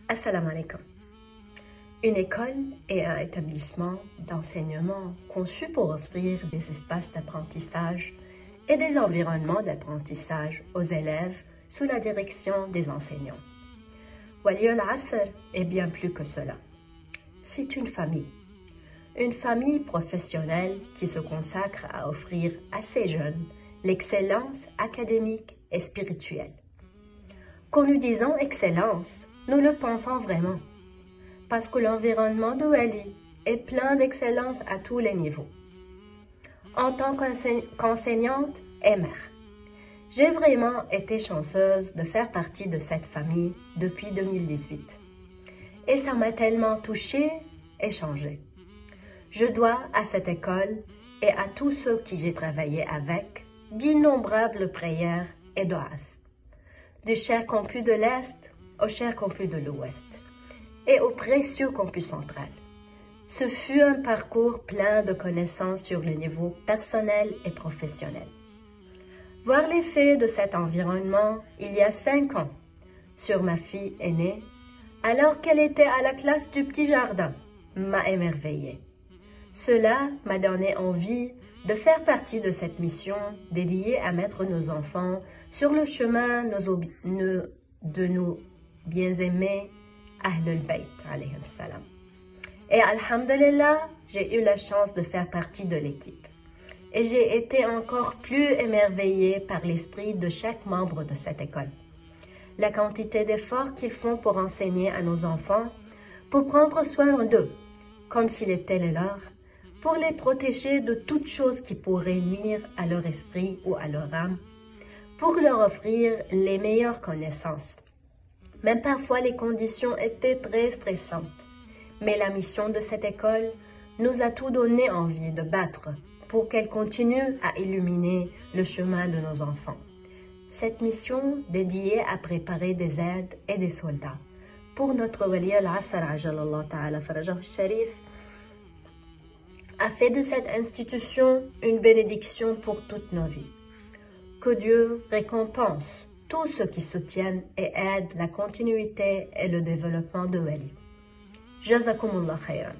Assalamu alaikum. Une école est un établissement d'enseignement conçu pour offrir des espaces d'apprentissage et des environnements d'apprentissage aux élèves sous la direction des enseignants. Wali al-Asr est bien plus que cela. C'est une famille professionnelle qui se consacre à offrir à ses jeunes l'excellence académique et spirituelle. Quand nous disons excellence, nous le pensons vraiment, parce que l'environnement de Wali est plein d'excellence à tous les niveaux. En tant qu'enseignante et mère, j'ai vraiment été chanceuse de faire partie de cette famille depuis 2018. Et ça m'a tellement touchée et changée. Je dois à cette école et à tous ceux qui j'ai travaillé avec d'innombrables prières et doas, du cher campus de l'Est au cher campus de l'Ouest et au précieux campus central. Ce fut un parcours plein de connaissances sur le niveau personnel et professionnel. Voir l'effet de cet environnement il y a 5 ans sur ma fille aînée, alors qu'elle était à la classe du petit jardin, m'a émerveillée. Cela m'a donné envie de faire partie de cette mission dédiée à mettre nos enfants sur le chemin de nos bien-aimés Ahlul Bayt alayhim salam. Et alhamdulillah, j'ai eu la chance de faire partie de l'équipe. Et j'ai été encore plus émerveillée par l'esprit de chaque membre de cette école. La quantité d'efforts qu'ils font pour enseigner à nos enfants, pour prendre soin d'eux, comme s'ils étaient les leurs, pour les protéger de toute chose qui pourrait nuire à leur esprit ou à leur âme, pour leur offrir les meilleures connaissances. Même parfois, les conditions étaient très stressantes. Mais la mission de cette école nous a tout donné envie de battre pour qu'elle continue à illuminer le chemin de nos enfants. Cette mission dédiée à préparer des aides et des soldats pour notre Wali al-Asr ajalallah ta'ala farajah sharif a fait de cette institution une bénédiction pour toutes nos vies. Que Dieu récompense tous ceux qui soutiennent et aident la continuité et le développement de Wali. Jazakumullah khairan.